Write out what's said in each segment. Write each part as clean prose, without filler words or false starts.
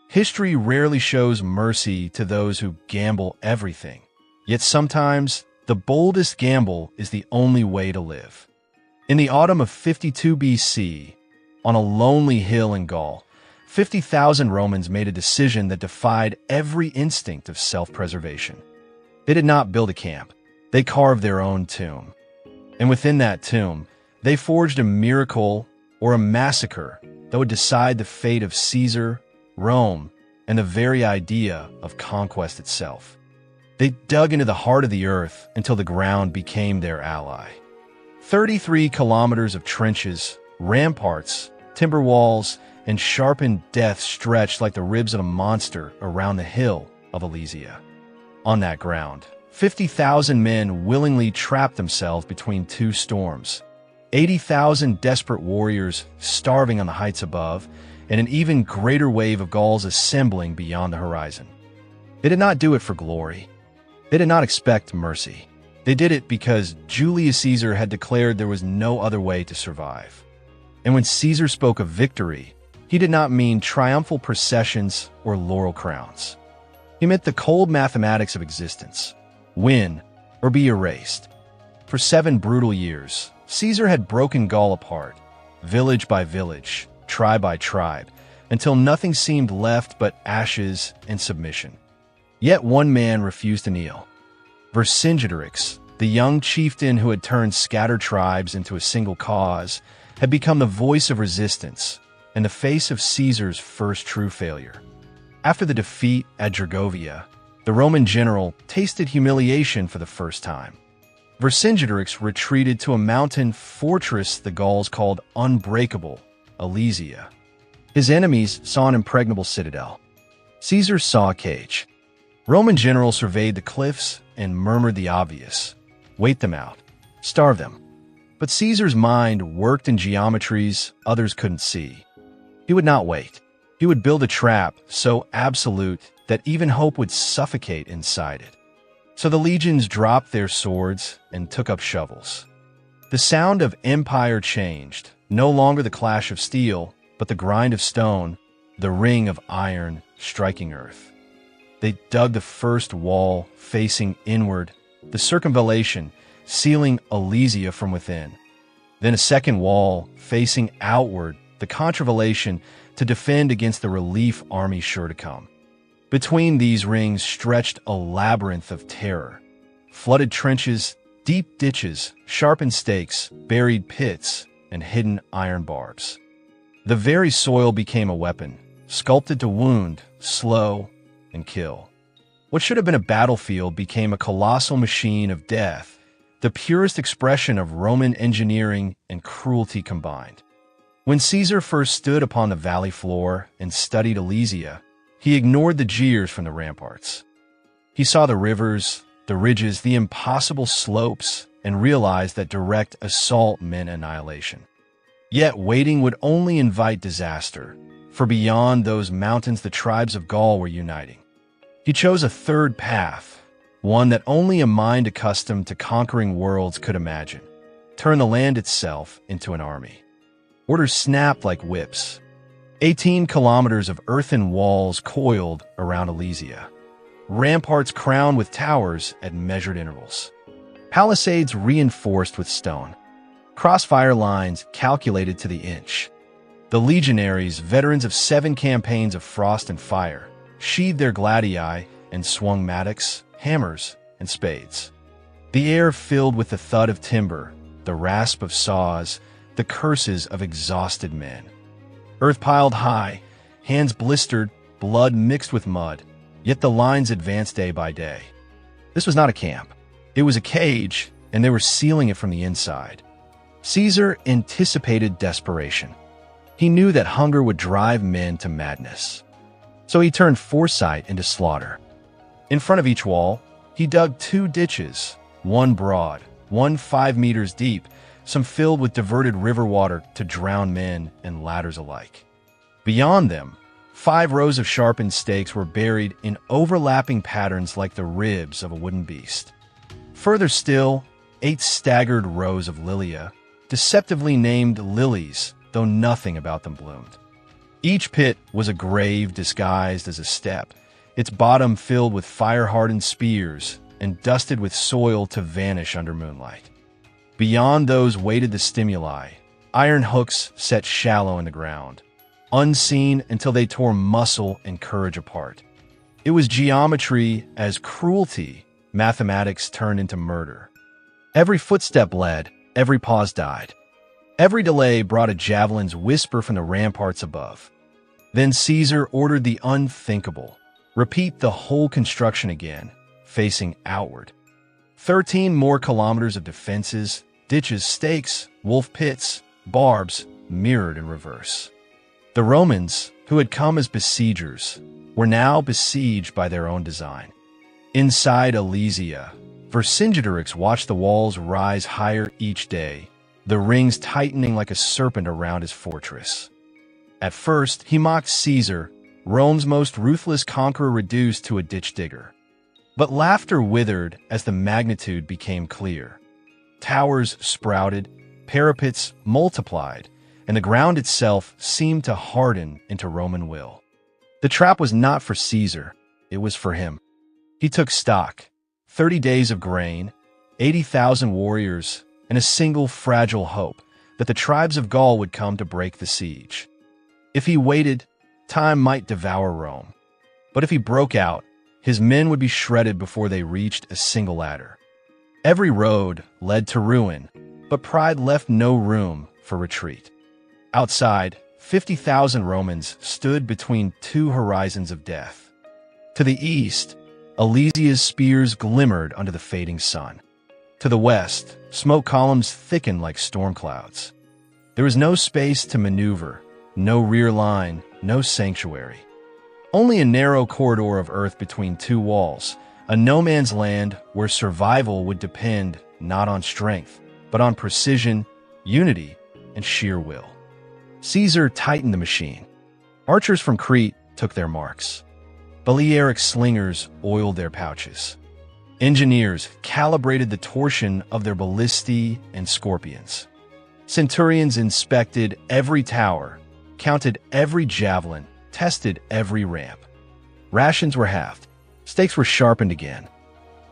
History rarely shows mercy to those who gamble everything. Yet sometimes, the boldest gamble is the only way to live. In the autumn of 52 BC, on a lonely hill in Gaul, 50,000 Romans made a decision that defied every instinct of self-preservation. They did not build a camp. They carved their own tomb. And within that tomb, they forged a miracle or a massacre that would decide the fate of Caesar, Rome, and the very idea of conquest itself. They dug into the heart of the earth until the ground became their ally. 33 kilometers of trenches, ramparts, timber walls, and sharpened death stretched like the ribs of a monster around the hill of Alesia. On that ground, 50,000 men willingly trapped themselves between two storms. 80,000 desperate warriors starving on the heights above, and an even greater wave of Gauls assembling beyond the horizon. They did not do it for glory. They did not expect mercy. They did it because Julius Caesar had declared there was no other way to survive. And when Caesar spoke of victory, he did not mean triumphal processions or laurel crowns. He meant the cold mathematics of existence: win or be erased. For 7 brutal years, Caesar had broken Gaul apart, village by village, tribe by tribe, until nothing seemed left but ashes and submission. Yet one man refused to kneel. Vercingetorix, the young chieftain who had turned scattered tribes into a single cause, had become the voice of resistance and the face of Caesar's first true failure. After the defeat at Gergovia, the Roman general tasted humiliation for the first time. Vercingetorix retreated to a mountain fortress the Gauls called unbreakable, Alesia. His enemies saw an impregnable citadel. Caesar saw a cage. Roman generals surveyed the cliffs and murmured the obvious: wait them out, starve them. But Caesar's mind worked in geometries others couldn't see. He would not wait. He would build a trap so absolute that even hope would suffocate inside it. So the legions dropped their swords and took up shovels. The sound of empire changed, no longer the clash of steel, but the grind of stone, the ring of iron striking earth. They dug the first wall facing inward, the circumvallation, sealing Alesia from within. Then a second wall facing outward, the contravallation, to defend against the relief army sure to come. Between these rings stretched a labyrinth of terror. Flooded trenches, deep ditches, sharpened stakes, buried pits, and hidden iron barbs. The very soil became a weapon, sculpted to wound, slow, and kill. What should have been a battlefield became a colossal machine of death, the purest expression of Roman engineering and cruelty combined. When Caesar first stood upon the valley floor and studied Alesia, he ignored the jeers from the ramparts. He saw the rivers, the ridges, the impossible slopes, and realized that direct assault meant annihilation. Yet waiting would only invite disaster, for beyond those mountains the tribes of Gaul were uniting. He chose a third path, one that only a mind accustomed to conquering worlds could imagine: turn the land itself into an army. Orders snapped like whips. 18 kilometers of earthen walls coiled around Alesia. Ramparts crowned with towers at measured intervals. Palisades reinforced with stone. Crossfire lines calculated to the inch. The legionaries, veterans of 7 campaigns of frost and fire, sheathed their gladii and swung mattocks, hammers, and spades. The air filled with the thud of timber, the rasp of saws, the curses of exhausted men. Earth piled high, hands blistered, blood mixed with mud, yet the lines advanced day by day. This was not a camp. It was a cage, and they were sealing it from the inside. Caesar anticipated desperation. He knew that hunger would drive men to madness. So he turned foresight into slaughter. In front of each wall, he dug 2 ditches, one broad, one 5 meters deep, some filled with diverted river water to drown men and ladders alike. Beyond them, 5 rows of sharpened stakes were buried in overlapping patterns like the ribs of a wooden beast. Further still, 8 staggered rows of lilia, deceptively named lilies, though nothing about them bloomed. Each pit was a grave disguised as a step, its bottom filled with fire-hardened spears and dusted with soil to vanish under moonlight. Beyond those waited the stimuli, iron hooks set shallow in the ground, unseen until they tore muscle and courage apart. It was geometry as cruelty, mathematics turned into murder. Every footstep led, every pause died. Every delay brought a javelin's whisper from the ramparts above. Then Caesar ordered the unthinkable. Repeat the whole construction again, facing outward. 13 more kilometers of defenses, ditches, stakes, wolf pits, barbs, mirrored in reverse. The Romans, who had come as besiegers, were now besieged by their own design. Inside Alesia, Vercingetorix watched the walls rise higher each day, the rings tightening like a serpent around his fortress. At first, he mocked Caesar, Rome's most ruthless conqueror reduced to a ditch digger. But laughter withered as the magnitude became clear. Towers sprouted, parapets multiplied, and the ground itself seemed to harden into Roman will. The trap was not for Caesar, it was for him. He took stock, 30 days of grain, 80,000 warriors, and a single fragile hope that the tribes of Gaul would come to break the siege. If he waited, time might devour Rome. But if he broke out, his men would be shredded before they reached a single ladder. Every road led to ruin, but pride left no room for retreat. Outside, 50,000 Romans stood between two horizons of death. To the east, Alesia's spears glimmered under the fading sun. To the west, smoke columns thickened like storm clouds. There was no space to maneuver, no rear line, no sanctuary. Only a narrow corridor of earth between two walls, a no-man's land where survival would depend not on strength, but on precision, unity, and sheer will. Caesar tightened the machine. Archers from Crete took their marks. Balearic slingers oiled their pouches. Engineers calibrated the torsion of their ballistae and scorpions. Centurions inspected every tower, counted every javelin, tested every ramp. Rations were halved. Stakes were sharpened again.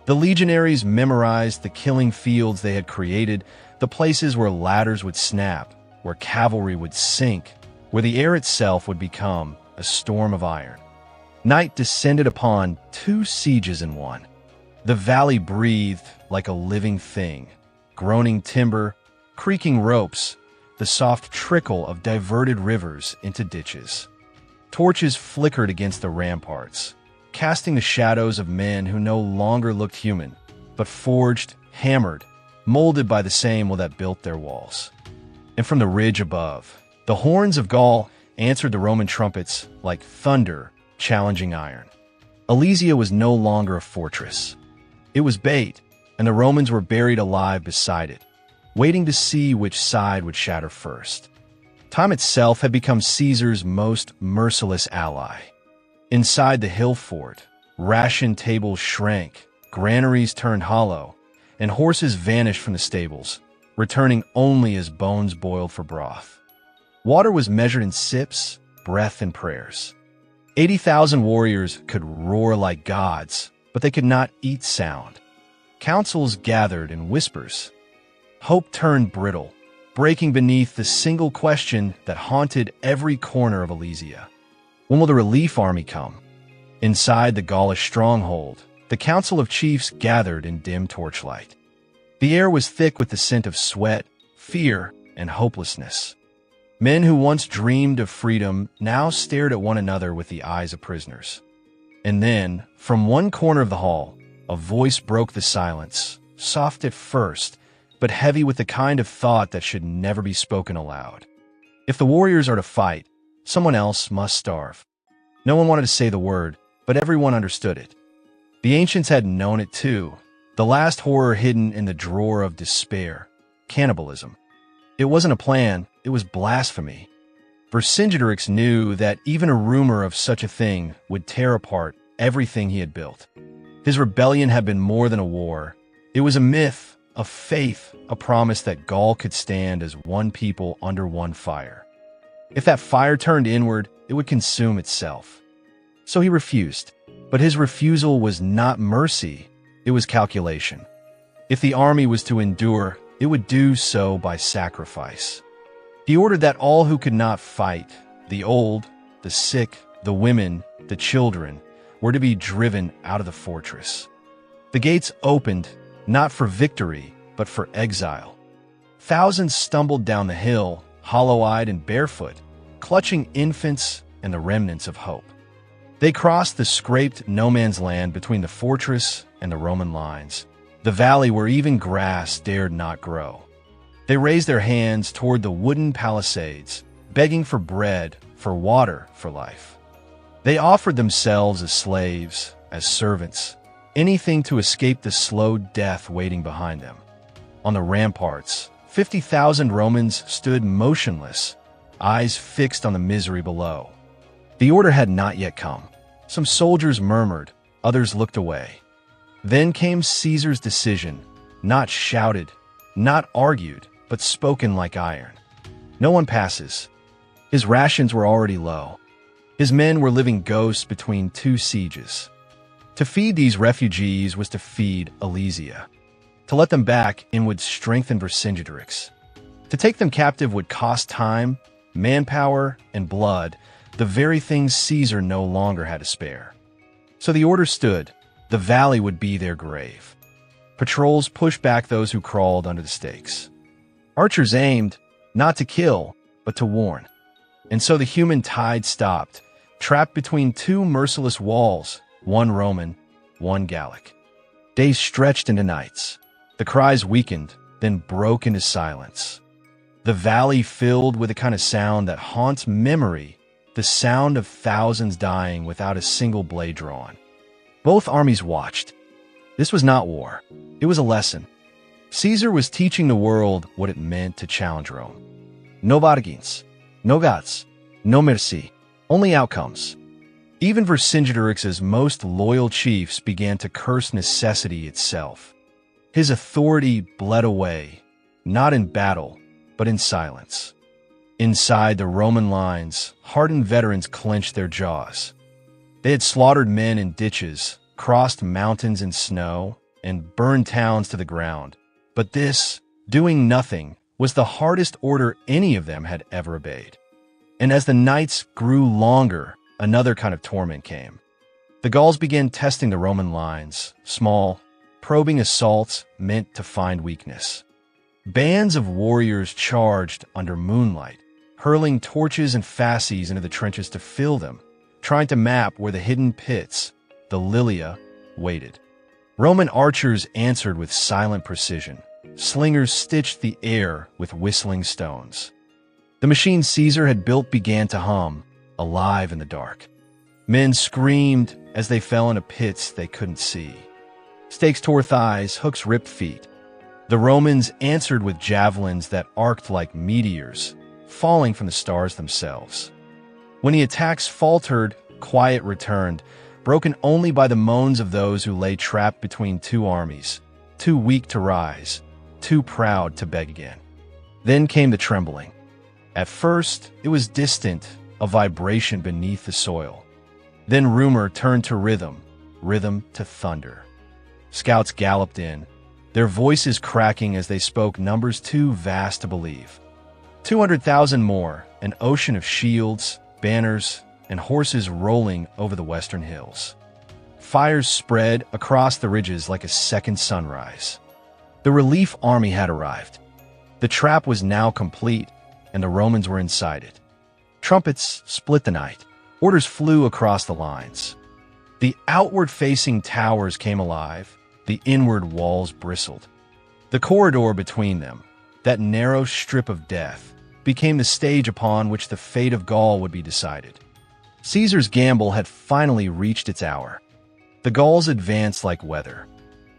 The legionaries memorized the killing fields they had created, the places where ladders would snap, where cavalry would sink, where the air itself would become a storm of iron. Night descended upon two sieges in one. The valley breathed like a living thing, groaning timber, creaking ropes, the soft trickle of diverted rivers into ditches. Torches flickered against the ramparts, casting the shadows of men who no longer looked human, but forged, hammered, molded by the same will that built their walls. And from the ridge above, the horns of Gaul answered the Roman trumpets like thunder challenging iron. Alesia was no longer a fortress. It was bait, and the Romans were buried alive beside it, waiting to see which side would shatter first. Time itself had become Caesar's most merciless ally. Inside the hill fort, ration tables shrank, granaries turned hollow, and horses vanished from the stables, returning only as bones boiled for broth. Water was measured in sips, breath, and prayers. 80,000 warriors could roar like gods, but they could not eat sound. Councils gathered in whispers. Hope turned brittle, breaking beneath the single question that haunted every corner of Alesia. When will the relief army come? Inside the Gaulish stronghold, the council of chiefs gathered in dim torchlight. The air was thick with the scent of sweat, fear, and hopelessness. Men who once dreamed of freedom now stared at one another with the eyes of prisoners. And then, from one corner of the hall, a voice broke the silence, soft at first, but heavy with the kind of thought that should never be spoken aloud. If the warriors are to fight, someone else must starve. No one wanted to say the word, but everyone understood it. The ancients had known it too, the last horror hidden in the drawer of despair, cannibalism. It wasn't a plan, it was blasphemy. Vercingetorix knew that even a rumor of such a thing would tear apart everything he had built. His rebellion had been more than a war. It was a myth, a faith, a promise that Gaul could stand as one people under one fire. If that fire turned inward, it would consume itself. So he refused. But his refusal was not mercy, it was calculation. If the army was to endure, it would do so by sacrifice. He ordered that all who could not fight, the old, the sick, the women, the children, were to be driven out of the fortress. The gates opened, not for victory, but for exile. Thousands stumbled down the hill, hollow-eyed and barefoot, clutching infants and the remnants of hope. They crossed the scraped no-man's land between the fortress and the Roman lines, the valley where even grass dared not grow. They raised their hands toward the wooden palisades, begging for bread, for water, for life. They offered themselves as slaves, as servants, anything to escape the slow death waiting behind them. On the ramparts, 50,000 Romans stood motionless, eyes fixed on the misery below. The order had not yet come. Some soldiers murmured, others looked away. Then came Caesar's decision, not shouted, not argued, but spoken like iron. No one passes. His rations were already low. His men were living ghosts between two sieges. To feed these refugees was to feed Alesia. To let them back in would strengthen Vercingetorix. To take them captive would cost time, manpower, and blood, the very things Caesar no longer had to spare. So the order stood. The valley would be their grave. Patrols pushed back those who crawled under the stakes. Archers aimed, not to kill, but to warn. And so the human tide stopped, trapped between two merciless walls, one Roman, one Gallic. Days stretched into nights. The cries weakened, then broke into silence. The valley filled with a kind of sound that haunts memory, the sound of thousands dying without a single blade drawn. Both armies watched. This was not war. It was a lesson. Caesar was teaching the world what it meant to challenge Rome. No bargains, no gods, no mercy, only outcomes. Even Vercingetorix's most loyal chiefs began to curse necessity itself. His authority bled away, not in battle, but in silence. Inside the Roman lines, hardened veterans clenched their jaws. They had slaughtered men in ditches, crossed mountains in snow, and burned towns to the ground. But this, doing nothing, was the hardest order any of them had ever obeyed. And as the nights grew longer, another kind of torment came. The Gauls began testing the Roman lines, small, probing assaults meant to find weakness. Bands of warriors charged under moonlight, hurling torches and fasces into the trenches to fill them, trying to map where the hidden pits, the Lilia, waited. Roman archers answered with silent precision. Slingers stitched the air with whistling stones. The machine Caesar had built began to hum, alive in the dark. Men screamed as they fell into pits they couldn't see. Stakes tore thighs, hooks ripped feet. The Romans answered with javelins that arced like meteors, falling from the stars themselves. When the attacks faltered, quiet returned, broken only by the moans of those who lay trapped between two armies, too weak to rise, too proud to beg again. Then came the trembling. At first, it was distant, a vibration beneath the soil. Then rumor turned to rhythm, rhythm to thunder. Scouts galloped in, their voices cracking as they spoke numbers too vast to believe. 200,000 more, an ocean of shields, banners, and horses rolling over the western hills. Fires spread across the ridges like a second sunrise. The relief army had arrived. The trap was now complete, and the Romans were inside it. Trumpets split the night. Orders flew across the lines. The outward-facing towers came alive. The inward walls bristled. The corridor between them, that narrow strip of death, became the stage upon which the fate of Gaul would be decided. Caesar's gamble had finally reached its hour. The Gauls advanced like weather.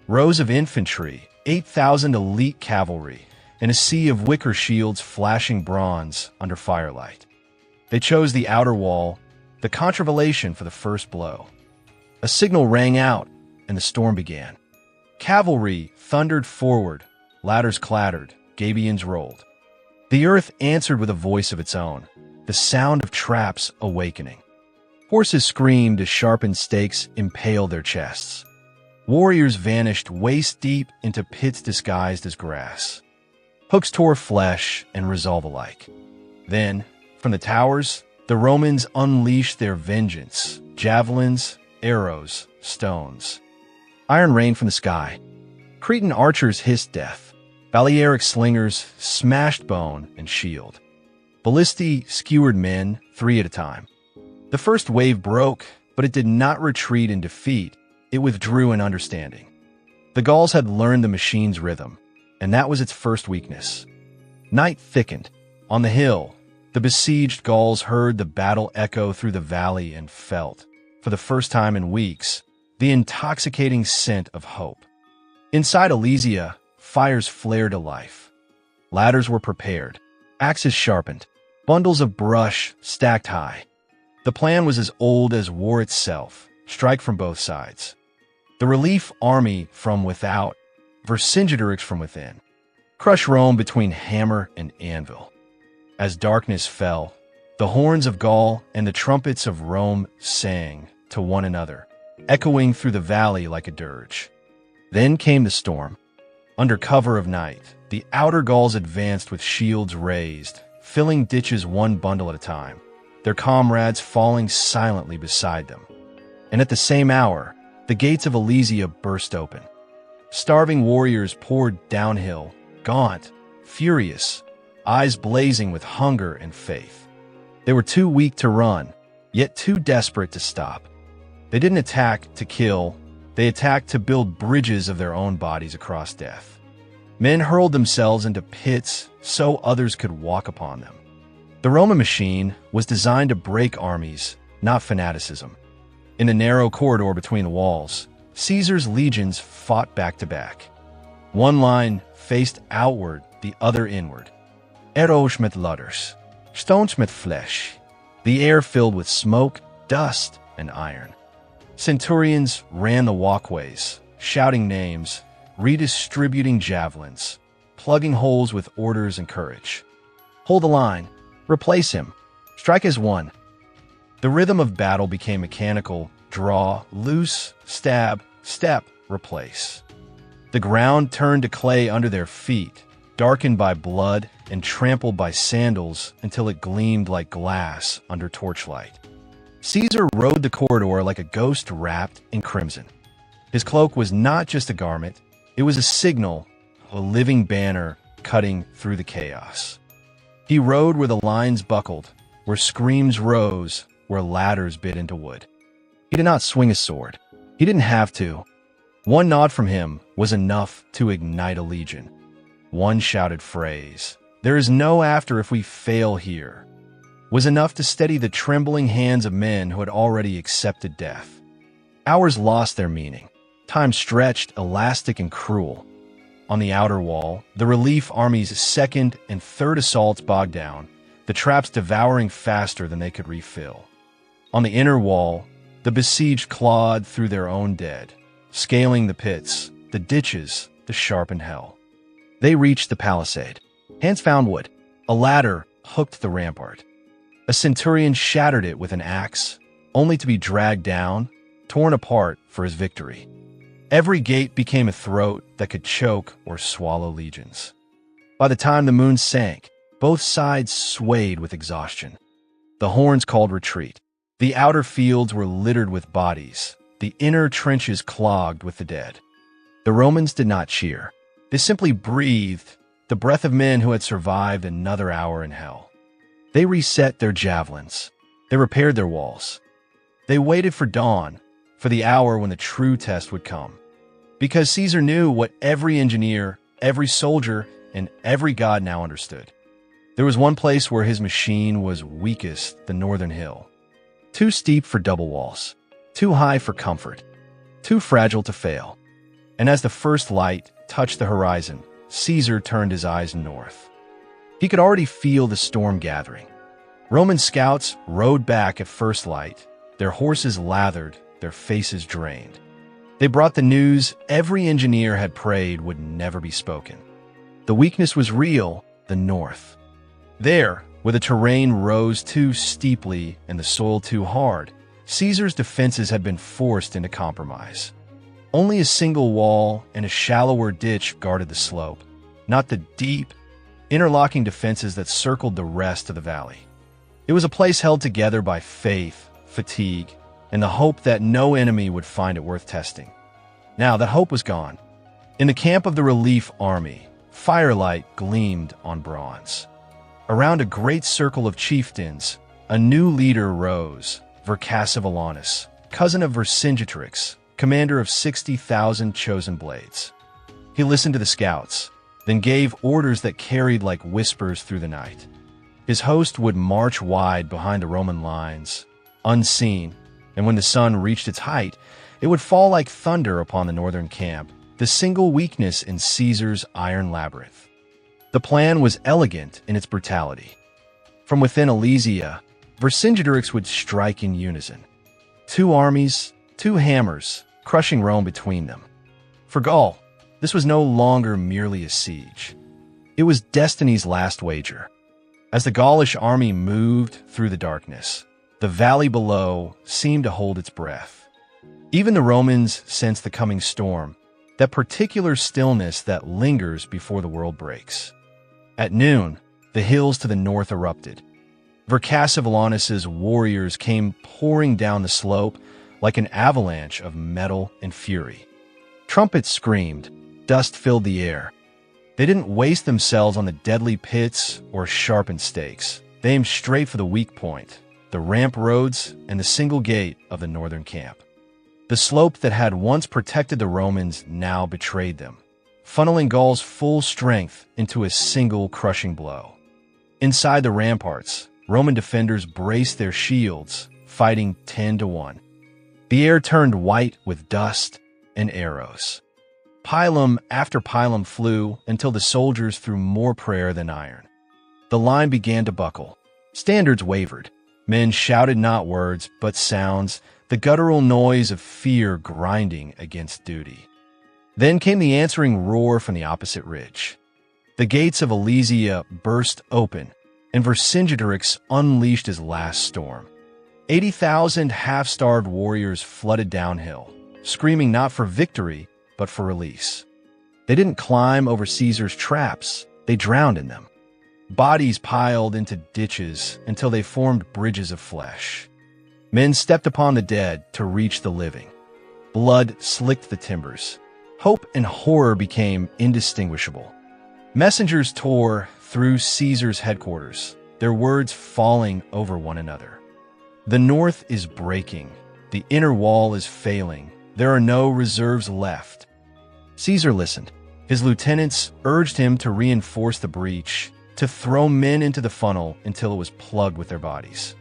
Rows of infantry, 8,000 elite cavalry, and a sea of wicker shields flashing bronze under firelight. They chose the outer wall, the contravallation for the first blow. A signal rang out, and the storm began. Cavalry thundered forward, ladders clattered, gabions rolled. The earth answered with a voice of its own. the sound of traps awakening. Horses screamed as sharpened stakes impaled their chests. Warriors vanished waist-deep into pits disguised as grass. Hooks tore flesh and resolve alike. Then, from the towers, the Romans unleashed their vengeance: javelins, arrows, stones. Iron rained from the sky. Cretan archers hissed death. Balearic slingers smashed bone and shield. Ballistae skewered men 3 at a time. The first wave broke, but it did not retreat in defeat. It withdrew in understanding. The Gauls had learned the machine's rhythm, and that was its first weakness. Night thickened. On the hill, the besieged Gauls heard the battle echo through the valley and felt, for the first time in weeks, the intoxicating scent of hope. Inside Alesia, fires flared to life. Ladders were prepared, axes sharpened, bundles of brush stacked high. The plan was as old as war itself: strike from both sides. The relief army from without, Vercingetorix from within. Crush Rome between hammer and anvil. As darkness fell, the horns of Gaul and the trumpets of Rome sang to one another, echoing through the valley like a dirge. Then came the storm. Under cover of night, the outer Gauls advanced with shields raised, filling ditches one bundle at a time, their comrades falling silently beside them. And at the same hour, the gates of Alesia burst open. Starving warriors poured downhill, gaunt, furious, eyes blazing with hunger and faith. They were too weak to run, yet too desperate to stop. They didn't attack to kill, they attacked to build bridges of their own bodies across death. Men hurled themselves into pits so others could walk upon them. The Roman machine was designed to break armies, not fanaticism. In the narrow corridor between the walls, Caesar's legions fought back to back. One line faced outward, the other inward. Arrows met ladders, stones met flesh. The air filled with smoke, dust, and iron. Centurions ran the walkways, shouting names, redistributing javelins, plugging holes with orders and courage. Hold the line. Replace him. Strike as one. The rhythm of battle became mechanical: draw, loose, stab, step, replace. The ground turned to clay under their feet, darkened by blood and trampled by sandals until it gleamed like glass under torchlight. Caesar rode the corridor like a ghost wrapped in crimson. His cloak was not just a garment, it was a signal, a living banner cutting through the chaos. He rode where the lines buckled, where screams rose, where ladders bit into wood. He did not swing a sword. He didn't have to. One nod from him was enough to ignite a legion. One shouted phrase, "There is no after if we fail here," was enough to steady the trembling hands of men who had already accepted death. Hours lost their meaning. Time stretched, elastic and cruel. On the outer wall, the relief army's second and third assaults bogged down, the traps devouring faster than they could refill. On the inner wall, the besieged clawed through their own dead, scaling the pits, the ditches, the sharpened hell. They reached the palisade. Hands found wood. A ladder hooked the rampart. A centurion shattered it with an axe, only to be dragged down, torn apart for his victory. Every gate became a throat that could choke or swallow legions. By the time the moon sank, both sides swayed with exhaustion. The horns called retreat. The outer fields were littered with bodies, the inner trenches clogged with the dead. The Romans did not cheer. They simply breathed, the breath of men who had survived another hour in hell. They reset their javelins. They repaired their walls. They waited for dawn, for the hour when the true test would come. Because Caesar knew what every engineer, every soldier, and every god now understood. There was one place where his machine was weakest, the northern hill. Too steep for double walls, too high for comfort, too fragile to fail. And as the first light touched the horizon, Caesar turned his eyes north. He could already feel the storm gathering. Roman scouts rode back at first light, their horses lathered, their faces drained. They brought the news every engineer had prayed would never be spoken. The weakness was real, the north. There, Where the terrain rose too steeply and the soil too hard, Caesar's defenses had been forced into compromise. Only a single wall and a shallower ditch guarded the slope, not the deep, interlocking defenses that circled the rest of the valley. It was a place held together by faith, fatigue, and the hope that no enemy would find it worth testing. Now, that hope was gone. In the camp of the relief army, firelight gleamed on bronze. Around a great circle of chieftains, a new leader rose, Vercingetorix, cousin of Vercingetorix, commander of 60,000 chosen blades. He listened to the scouts, then gave orders that carried like whispers through the night. His host would march wide behind the Roman lines, unseen, and when the sun reached its height, it would fall like thunder upon the northern camp, the single weakness in Caesar's iron labyrinth. The plan was elegant in its brutality. From within Alesia, Vercingetorix would strike in unison. 2 armies, 2 hammers, crushing Rome between them. For Gaul, this was no longer merely a siege. It was destiny's last wager. As the Gaulish army moved through the darkness, the valley below seemed to hold its breath. Even the Romans sensed the coming storm, that particular stillness that lingers before the world breaks. At noon, the hills to the north erupted. Vercingetorix's warriors came pouring down the slope like an avalanche of metal and fury. Trumpets screamed, dust filled the air. They didn't waste themselves on the deadly pits or sharpened stakes. They aimed straight for the weak point, the ramp roads, and the single gate of the northern camp. The slope that had once protected the Romans now betrayed them, funneling Gaul's full strength into a single crushing blow. Inside the ramparts, Roman defenders braced their shields, fighting 10-1. The air turned white with dust and arrows. Pilum after pilum flew until the soldiers threw more prayer than iron. The line began to buckle. Standards wavered. Men shouted not words, but sounds, the guttural noise of fear grinding against duty. Then came the answering roar from the opposite ridge. The gates of Alesia burst open, and Vercingetorix unleashed his last storm. 80,000 half-starved warriors flooded downhill, screaming not for victory, but for release. They didn't climb over Caesar's traps, they drowned in them. Bodies piled into ditches until they formed bridges of flesh. Men stepped upon the dead to reach the living. Blood slicked the timbers. Hope and horror became indistinguishable. Messengers tore through Caesar's headquarters, their words falling over one another. The north is breaking. The inner wall is failing. There are no reserves left. Caesar listened. His lieutenants urged him to reinforce the breach, to throw men into the funnel until it was plugged with their bodies.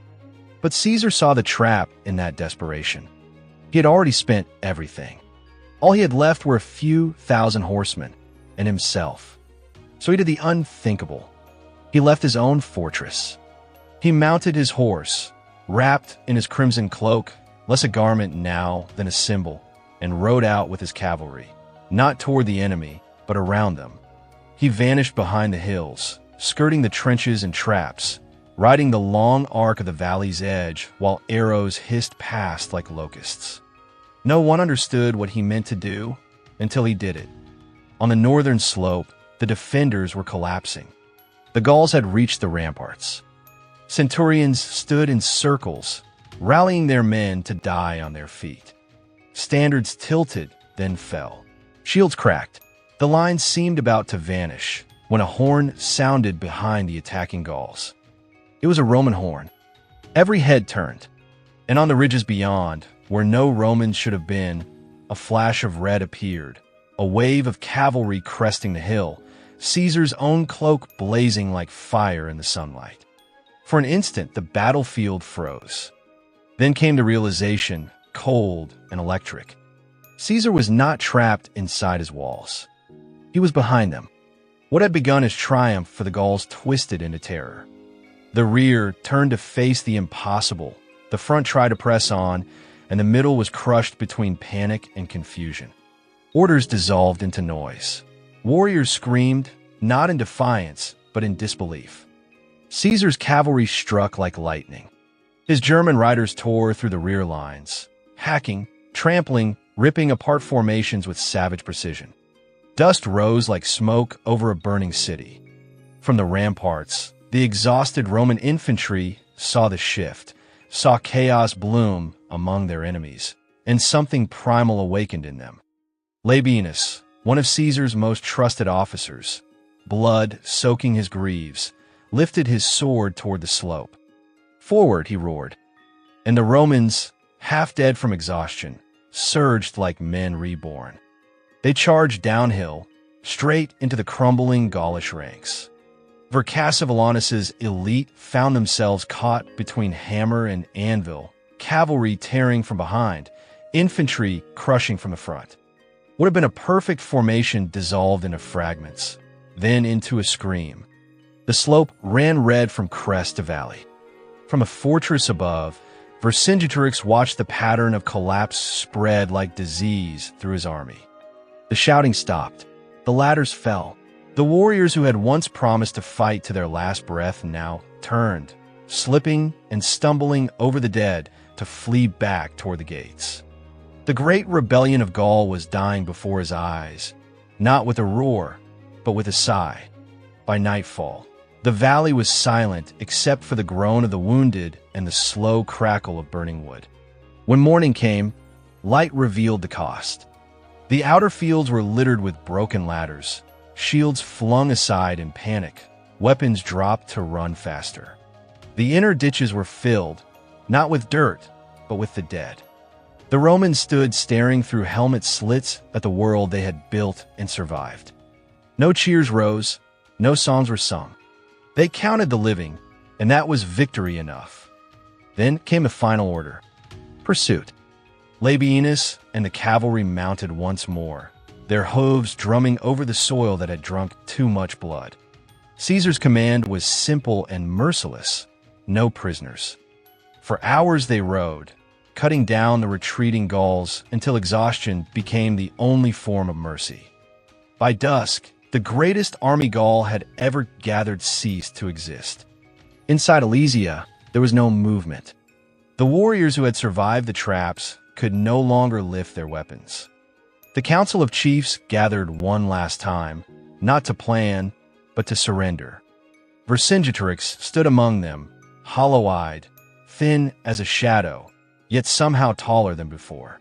But Caesar saw the trap in that desperation. He had already spent everything. All he had left were a few thousand horsemen and himself. So he did the unthinkable. He left his own fortress. He mounted his horse, wrapped in his crimson cloak, less a garment now than a symbol, and rode out with his cavalry, not toward the enemy, but around them. He vanished behind the hills, skirting the trenches and traps, riding the long arc of the valley's edge while arrows hissed past like locusts. No one understood what he meant to do until he did it. On the northern slope, the defenders were collapsing. The Gauls had reached the ramparts. Centurions stood in circles, rallying their men to die on their feet. Standards tilted, then fell. Shields cracked. The line seemed about to vanish when a horn sounded behind the attacking Gauls. It was a Roman horn. Every head turned, and on the ridges beyond, where no Romans should have been, a flash of red appeared, a wave of cavalry cresting the hill, Caesar's own cloak blazing like fire in the sunlight. For an instant, the battlefield froze. Then came the realization, cold and electric. Caesar was not trapped inside his walls. He was behind them. What had begun as triumph for the Gauls twisted into terror. The rear turned to face the impossible. The front tried to press on, and the middle was crushed between panic and confusion. Orders dissolved into noise. Warriors screamed, not in defiance, but in disbelief. Caesar's cavalry struck like lightning. His German riders tore through the rear lines, hacking, trampling, ripping apart formations with savage precision. Dust rose like smoke over a burning city. From the ramparts, the exhausted Roman infantry saw the shift, saw chaos bloom among their enemies, and something primal awakened in them. Labienus, one of Caesar's most trusted officers, blood soaking his greaves, lifted his sword toward the slope. "Forward," he roared. And the Romans, half dead from exhaustion, surged like men reborn. They charged downhill, straight into the crumbling Gaulish ranks. Vercingetorix's elite found themselves caught between hammer and anvil, cavalry tearing from behind, infantry crushing from the front. Would have been a perfect formation dissolved into fragments, then into a scream. The slope ran red from crest to valley. From a fortress above, Vercingetorix watched the pattern of collapse spread like disease through his army. The shouting stopped. The ladders fell. The warriors who had once promised to fight to their last breath now turned, slipping and stumbling over the dead to flee back toward the gates. The great rebellion of Gaul was dying before his eyes, not with a roar, but with a sigh. By nightfall, the valley was silent except for the groan of the wounded and the slow crackle of burning wood. When morning came, light revealed the cost. The outer fields were littered with broken ladders, shields flung aside in panic, weapons dropped to run faster. The inner ditches were filled, not with dirt, but with the dead. The Romans stood staring through helmet slits at the world they had built and survived. No cheers rose, no songs were sung. They counted the living, and that was victory enough. Then came the final order: pursuit. Labienus and the cavalry mounted once more, their hooves drumming over the soil that had drunk too much blood. Caesar's command was simple and merciless: no prisoners. For hours they rode, cutting down the retreating Gauls until exhaustion became the only form of mercy. By dusk, the greatest army Gaul had ever gathered ceased to exist. Inside Alesia, there was no movement. The warriors who had survived the traps could no longer lift their weapons. The Council of Chiefs gathered one last time, not to plan, but to surrender. Vercingetorix stood among them, hollow-eyed, thin as a shadow, yet somehow taller than before.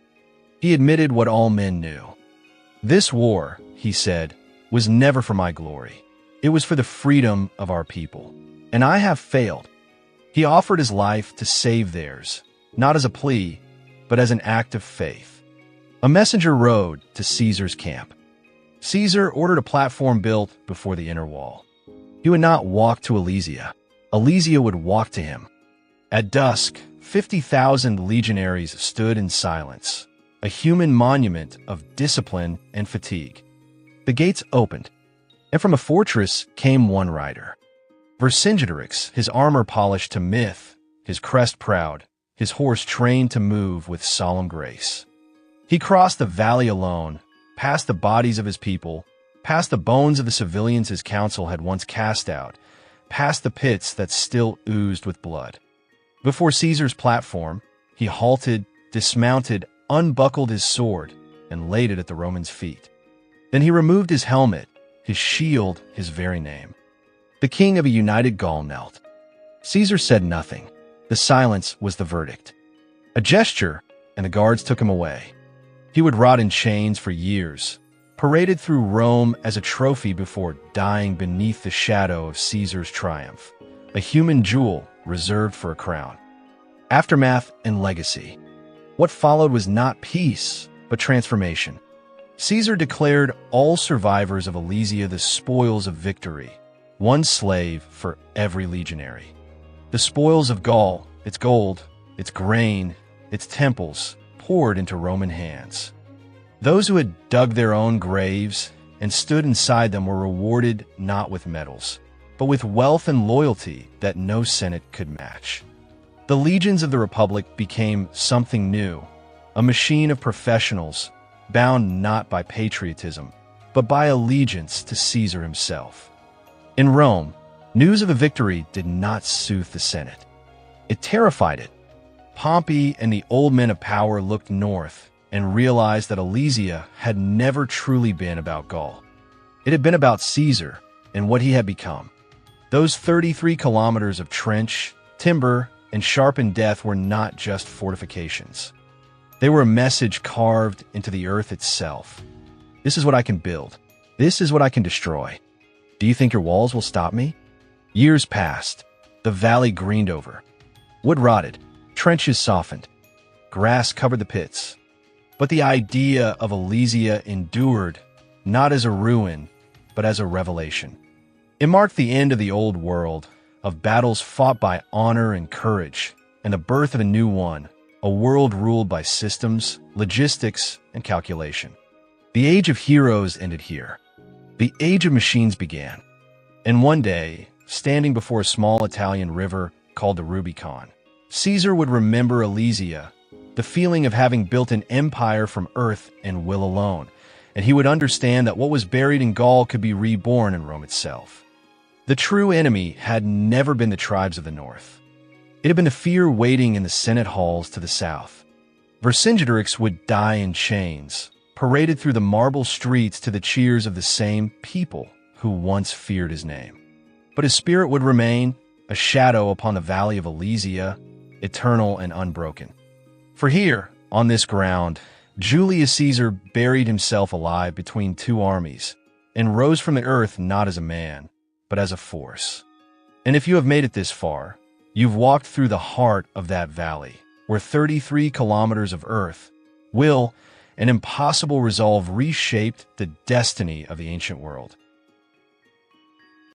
He admitted what all men knew. "This war," he said, "was never for my glory. It was for the freedom of our people. And I have failed." He offered his life to save theirs, not as a plea, but as an act of faith. A messenger rode to Caesar's camp. Caesar ordered a platform built before the inner wall. He would not walk to Alesia. Alesia would walk to him. At dusk, 50,000 legionaries stood in silence, a human monument of discipline and fatigue. The gates opened, and from a fortress came one rider. Vercingetorix, his armor polished to myth, his crest proud, his horse trained to move with solemn grace. He crossed the valley alone, past the bodies of his people, past the bones of the civilians his council had once cast out, past the pits that still oozed with blood. Before Caesar's platform, he halted, dismounted, unbuckled his sword, and laid it at the Roman's feet. Then he removed his helmet, his shield, his very name. The king of a united Gaul knelt. Caesar said nothing. The silence was the verdict. A gesture, and the guards took him away. He would rot in chains for years, paraded through Rome as a trophy before dying beneath the shadow of Caesar's triumph, a human jewel reserved for a crown. Aftermath and legacy. What followed was not peace, but transformation. Caesar declared all survivors of Alesia the spoils of victory, one slave for every legionary. The spoils of Gaul, its gold, its grain, its temples, poured into Roman hands. Those who had dug their own graves and stood inside them were rewarded not with medals, but with wealth and loyalty that no senate could match. The legions of the Republic became something new, a machine of professionals, bound not by patriotism, but by allegiance to Caesar himself. In Rome, News of a victory did not soothe the Senate. It terrified it. Pompey and the old men of power looked north and realized that Alesia had never truly been about Gaul. It had been about Caesar and what he had become. Those 33 kilometers of trench, timber, and sharpened death were not just fortifications. They were a message carved into the earth itself. This is what I can build. This is what I can destroy. Do you think your walls will stop me? Years passed. The valley greened over. Wood rotted. Trenches softened. Grass covered the pits. But the idea of Alesia endured, not as a ruin, but as a revelation. It marked the end of the old world, of battles fought by honor and courage, and the birth of a new one, a world ruled by systems, logistics, and calculation. The age of heroes ended here. The age of machines began. And one day, standing before a small Italian river called the Rubicon, Caesar would remember Alesia, the feeling of having built an empire from earth and will alone, and he would understand that what was buried in Gaul could be reborn in Rome itself. The true enemy had never been the tribes of the north. It had been the fear waiting in the Senate halls to the south. Vercingetorix would die in chains, paraded through the marble streets to the cheers of the same people who once feared his name. But his spirit would remain, a shadow upon the valley of Alesia, eternal and unbroken. For here, on this ground, Julius Caesar buried himself alive between two armies and rose from the earth not as a man, but as a force. And if you have made it this far, you've walked through the heart of that valley, where 33 kilometers of earth, will, and impossible resolve reshaped the destiny of the ancient world.